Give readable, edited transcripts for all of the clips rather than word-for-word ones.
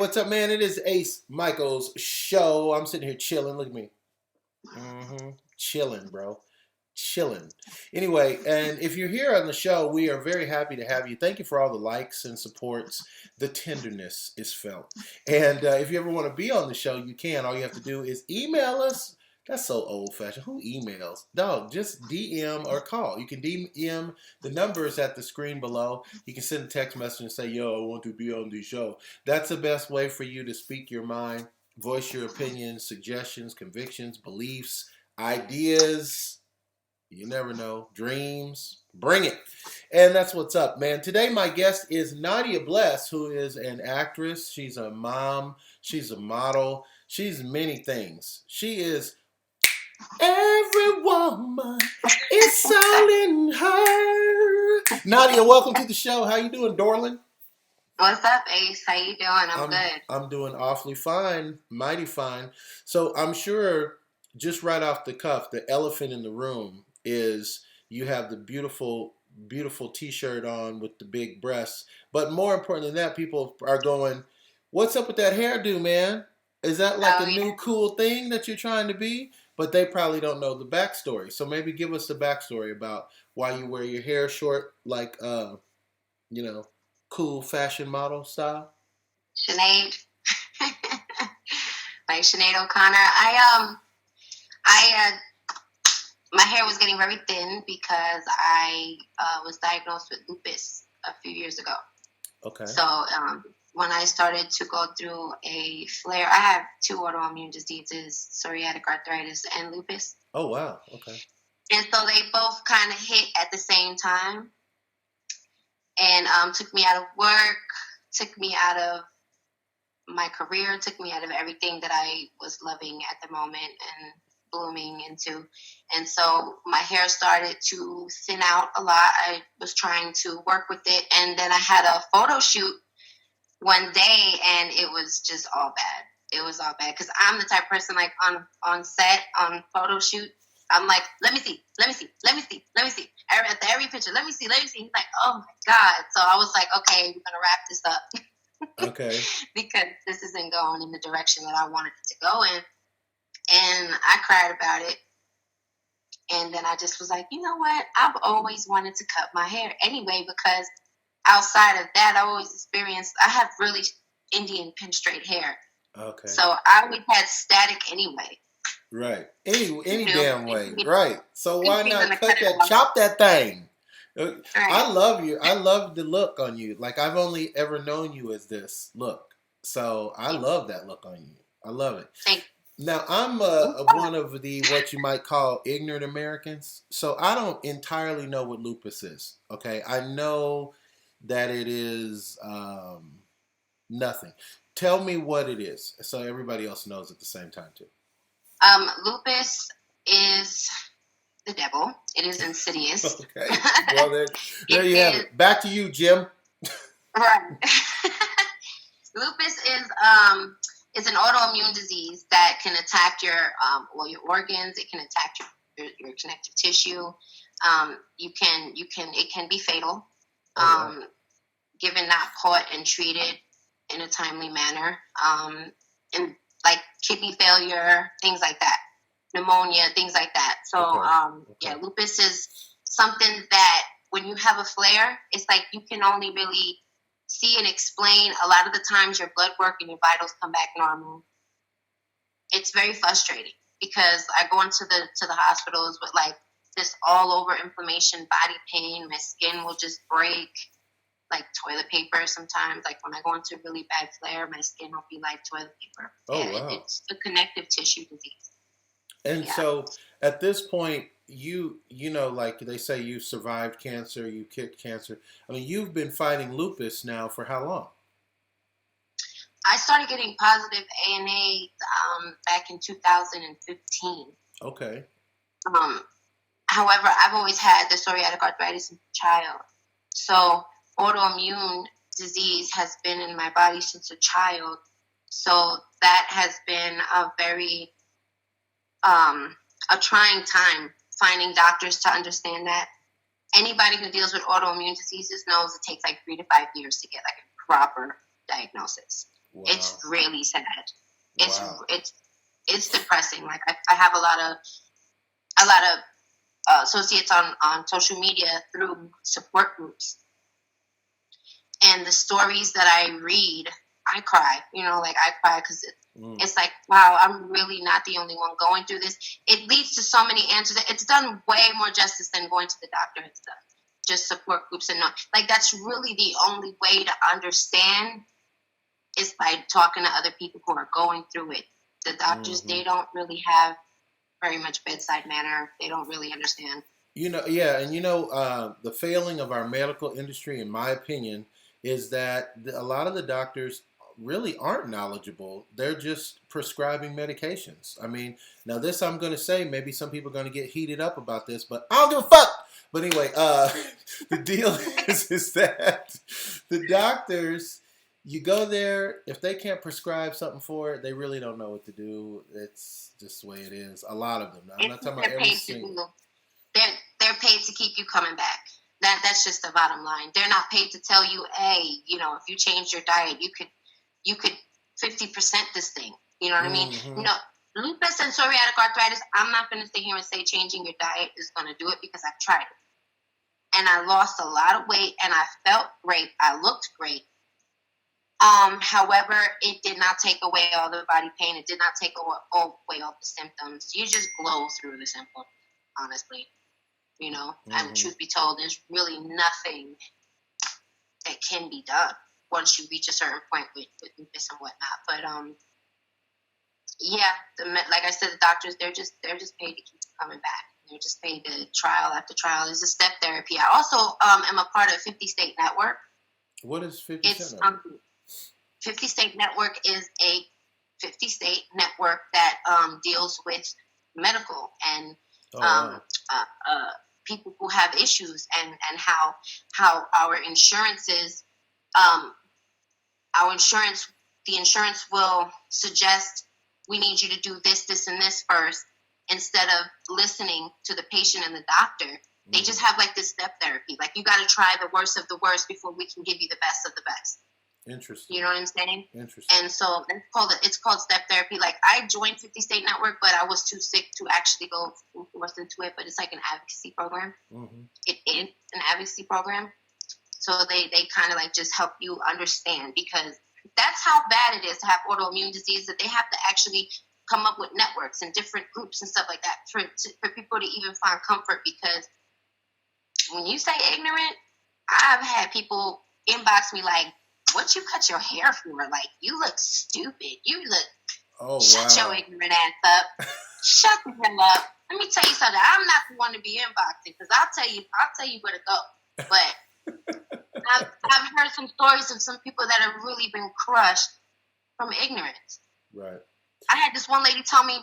what's up, man? It is Ace Micheals' show. I'm sitting here chilling. Look at me. Chilling, bro. Chilling. Anyway, and if you're here on the show, we are very happy to have you. Thank you for all the likes and supports. The tenderness is felt. And if you ever want to be on the show, you can. All you have to do is email us. That's so old fashioned. Who emails? Dog, just DM or call. You can DM the numbers at the screen below. You can send a text message and say, yo, I want to be on the show. That's the best way for you to speak your mind, voice your opinions, suggestions, convictions, beliefs, ideas. You never know. Dreams. Bring it. And that's what's up, man. Today, my guest is Nadia Blest, who is an actress. She's a mom. She's a model. She's many things. She is every woman. It's all in her. Nadia, welcome to the show. How you doing, darling? What's up, Ace? How you doing? I'm good. I'm doing awfully fine. Mighty fine. So I'm sure, just right off the cuff, the elephant in the room is you have the beautiful, beautiful t-shirt on with the big breasts. But more important than that, people are going, what's up with that hairdo, man? Is that like a new cool thing that you're trying to be? But they probably don't know the backstory. So maybe give us the backstory about why you wear your hair short, like, cool fashion model style. Sinead. Like Sinead O'Connor. My hair was getting very thin because I was diagnosed with lupus a few years ago. Okay. So when I started to go through a flare, I have 2 autoimmune diseases, psoriatic arthritis and lupus. Oh, wow. Okay. And so they both kind of hit at the same time and took me out of work, took me out of my career, took me out of everything that I was loving at the moment and blooming into. And so my hair started to thin out a lot. I was trying to work with it. And then I had a photo shoot one day and it was just all bad. It was all bad because I'm the type of person like on set, on photo shoot, I'm like, let me see. After every picture, let me see. He's like, oh my God. So I was like, okay, we're going to wrap this up. Okay. Because this isn't going in the direction that I wanted it to go in. And I cried about it. And then I just was like, you know what? I've always wanted to cut my hair anyway, because outside of that, I have really Indian pin straight hair. Okay. So I always had static anyway. Right. Any damn way. Right. So why not cut that, chop that thing? Right. I love you. I love the look on you. Like, I've only ever known you as this look. So I love that look on you. I love it. Thank you. Now, I'm one of the, what you might call ignorant Americans. So I don't entirely know what lupus is. Okay. I know that it is nothing. Tell me what it is so everybody else knows at the same time too. Lupus is the devil. It is insidious. Okay. Well, there you have it. Back to you, Jim. Right. Lupus is an autoimmune disease that can attack your organs. It can attack your connective tissue. It can be fatal. Given not caught and treated in a timely manner. And like kidney failure, things like that, pneumonia, things like that. So, lupus is something that when you have a flare, it's like you can only really see and explain. A lot of the times your blood work and your vitals come back normal. It's very frustrating because I go into the hospitals with like this all over inflammation, body pain. My skin will just break. Like toilet paper sometimes. Like when I go into a really bad flare, my skin will be like toilet paper. Oh, wow. It's a connective tissue disease. And so at this point, you know, like they say, you survived cancer, you kicked cancer. I mean, you've been fighting lupus now for how long? I started getting positive ANA back in 2015. Okay. However, I've always had the psoriatic arthritis as a child. So autoimmune disease has been in my body since a child. So that has been a very a trying time finding doctors to understand that. Anybody who deals with autoimmune diseases knows it takes like 3 to 5 years to get like a proper diagnosis. It's Wow. really sad. It's Wow. it's it's depressing. Like I have a lot of associates on social media through support groups, and the stories that I read, I cry. Like I cry because Mm. it's like, wow, I'm really not the only one going through this. It leads to so many answers. It's done way more justice than going to the doctor and stuff. Just support groups and not like that's really the only way to understand is by talking to other people who are going through it. The doctors, Mm-hmm. they don't really have very much bedside manner. They don't really understand. Yeah, and the failing of our medical industry, in my opinion, is that a lot of the doctors really aren't knowledgeable. They're just prescribing medications. I mean, now this I'm going to say, maybe some people are going to get heated up about this, but I don't give a fuck. But anyway, the deal is that the doctors, you go there, if they can't prescribe something for it, they really don't know what to do. It's just the way it is. A lot of them. Now, I'm It's not what talking about they're every paid to single. do. They're paid to keep you coming back. That's just the bottom line. They're not paid to tell you, hey, if you change your diet, you could 50% this thing. You know what I mean? Mm-hmm. Lupus and psoriatic arthritis. I'm not going to sit here and say changing your diet is going to do it because I've tried it and I lost a lot of weight and I felt great. I looked great. However, it did not take away all the body pain. It did not take away all the symptoms. You just glow through the symptoms, honestly. And Mm-hmm. truth be told, there's really nothing that can be done once you reach a certain point with lupus and whatnot. But yeah, like I said, the doctors they're just paid to keep you coming back. They're just paid to trial after trial. There's a step therapy. I also am a part of 50 State Network. What is 50 It's Cent of? 50 State Network is a 50 state network that deals with medical and Oh um, wow. people who have issues and how um, our insurance the insurance will suggest we need you to do this, this, and this first instead of listening to the patient and the doctor. They just have like this step therapy. Like you got to try the worst of the worst before we can give you the best of the best. Interesting. You know what I'm saying? Interesting. And so it's called step therapy. Like I joined 50 State Network, but I was too sick to actually go forced into it. But it's like an advocacy program. Mm-hmm. It is an advocacy program. So they kind of like just help you understand because that's how bad it is to have autoimmune disease that they have to actually come up with networks and different groups and stuff like that for people to even find comfort. Because when you say ignorant, I've had people inbox me like, what you cut your hair for? Like, you look stupid. You look, shut your ignorant ass up. Shut the hell up. Let me tell you something. I'm not the one to be inboxing because I'll tell you where to go. But I've heard some stories of some people that have really been crushed from ignorance. Right. I had this one lady tell me,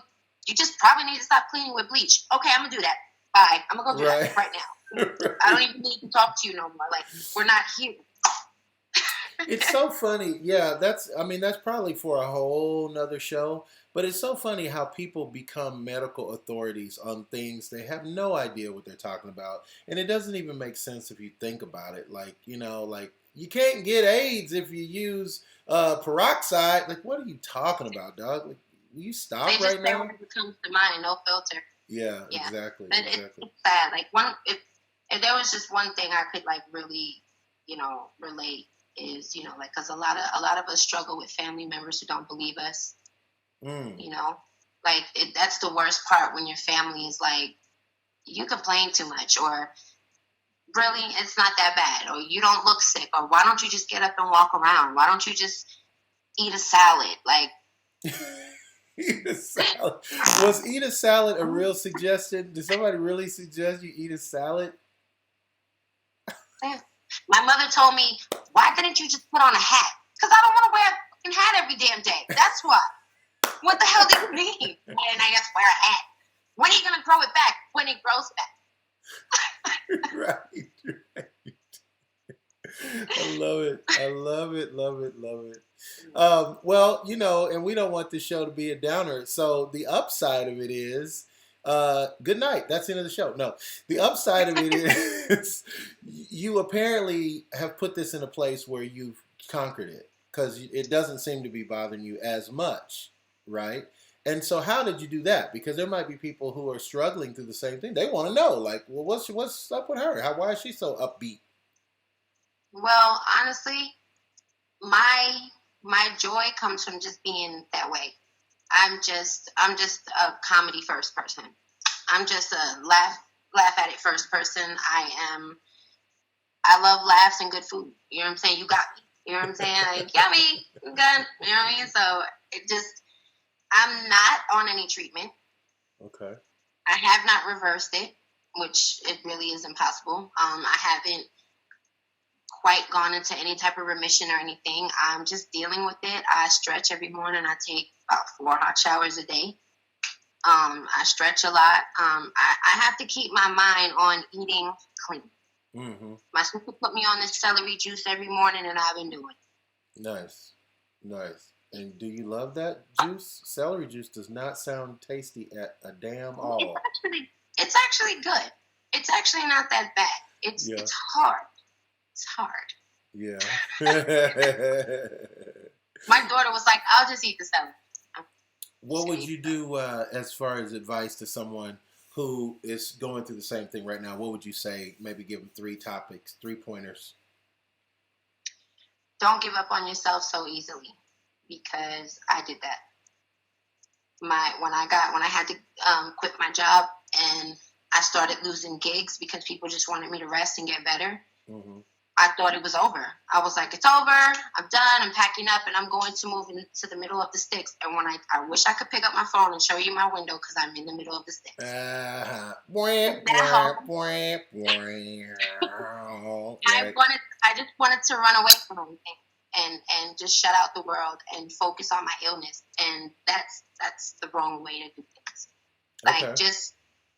you just probably need to stop cleaning with bleach. Okay, I'm going to do that. Bye. I'm going to go do that right now. I don't even need to talk to you no more. Like, we're not here. It's so funny. Yeah, that's probably for a whole nother show. But it's so funny how people become medical authorities on things they have no idea what they're talking about. And it doesn't even make sense if you think about it. Like, like you can't get AIDS if you use peroxide. Like, what are you talking about, dog? Like, will you stop they just right say now? whatever comes to mind, no filter. Yeah, exactly. But exactly. it's sad. Like if there was just one thing I could like really, relate is, like because a lot of us struggle with family members who don't believe us. Mm. Like that's the worst part when your family is like, you complain too much, or really it's not that bad, or you don't look sick, or why don't you just get up and walk around? Why don't you just eat a salad? Like eat a salad. Was eat a salad a real suggestion? Did somebody really suggest you eat a salad? Yeah. My mother told me, why didn't you just put on a hat? Because I don't want to wear a fucking hat every damn day. That's why. What the hell do you mean? And I just wear a hat. When are you going to grow it back? When it grows back. right. I love it. I love it. Love it. Love it. Well, and we don't want this show to be a downer. So the upside of it is, good night. That's the end of the show. No, the upside of it is you apparently have put this in a place where you've conquered it. because it doesn't seem to be bothering you as much, right? And so, how did you do that? Because there might be people who are struggling through the same thing. They want to know, like, well, what's up with her? Why is she so upbeat? Well, honestly, my joy comes from just being that way. I'm just a comedy first person. I'm just a laugh at it first person. I love laughs and good food. You know what I'm saying? You got me. You know what I'm saying? Like, yummy, good. You know what I mean? So I'm not on any treatment. Okay. I have not reversed it, which it really is impossible. I haven't quite gone into any type of remission or anything. I'm just dealing with it. I stretch every morning. I take about 4 hot showers a day. I stretch a lot. I have to keep my mind on eating clean. Mm-hmm. My sister put me on this celery juice every morning, and I've been doing it. Nice. And do you love that juice? Celery juice does not sound tasty at a damn all. It's actually good. It's actually not that bad. It's hard. It's hard. Yeah. My daughter was like, "I'll just eat the celery." What would you do as far as advice to someone who is going through the same thing right now? What would you say? Maybe give them 3 topics, 3 pointers. Don't give up on yourself so easily, because I did that. When I had to quit my job and I started losing gigs because people just wanted me to rest and get better. Mm-hmm. I thought it was over. I was like, it's over. I'm done. I'm packing up and I'm going to move into the middle of the sticks. And when I wish I could pick up my phone and show you my window because I'm in the middle of the sticks. I just wanted to run away from everything and just shut out the world and focus on my illness. And that's the wrong way to do things. Like, just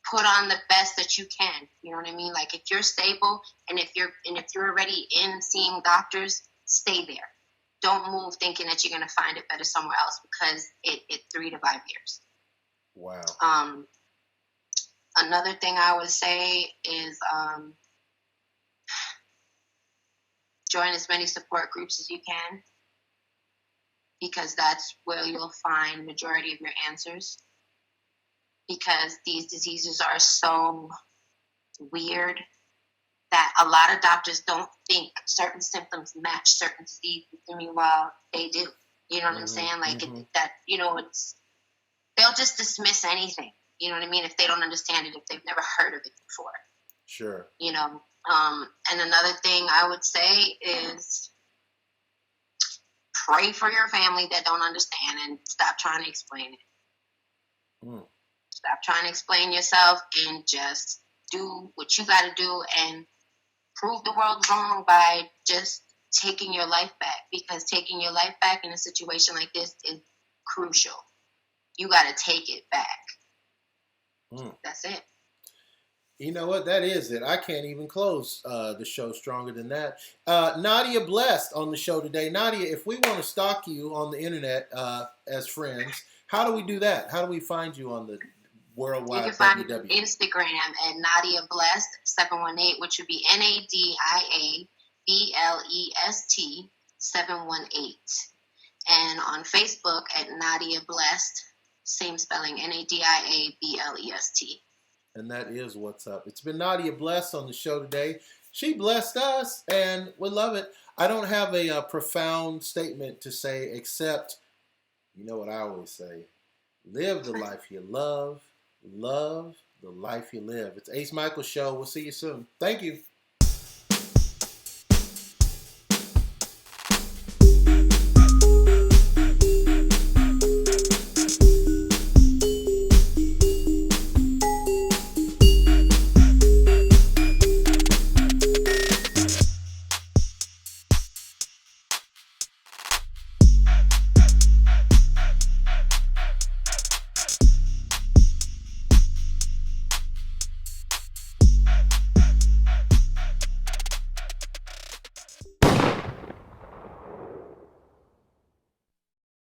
put on the best that you can. You know what I mean? Like, if you're stable and if you're already in seeing doctors, stay there. Don't move thinking that you're going to find it better somewhere else, because it's 3 to 5 years. Wow. Another thing I would say is join as many support groups as you can, because that's where you'll find majority of your answers. Because these diseases are so weird that a lot of doctors don't think certain symptoms match certain diseases. Meanwhile, they do. You know what I'm saying? Like, they'll just dismiss anything. You know what I mean? If they don't understand it, if they've never heard of it before. Sure. You know? And another thing I would say is pray for your family that don't understand and stop trying to explain it. Mm. Stop trying to explain yourself and just do what you got to do and prove the world wrong by just taking your life back. Because taking your life back in a situation like this is crucial. You got to take it back. That's it. You know what? That is it. I can't even close the show stronger than that. Nadia Blest on the show today. Nadia, if we want to stalk you on the internet as friends, how do we do that? How do we find you on the worldwide? You can find me on Instagram at Nadia Blest 718, which would be NADIA BLEST 718, and on Facebook at Nadia Blest, same spelling, NADIA BLEST. And that is what's up. It's been Nadia Blest on the show today. She blessed us, and we love it. I don't have a profound statement to say except, you know what I always say: live the life you love the life you live. It's Ace Michaels Show. We'll see you soon. Thank you.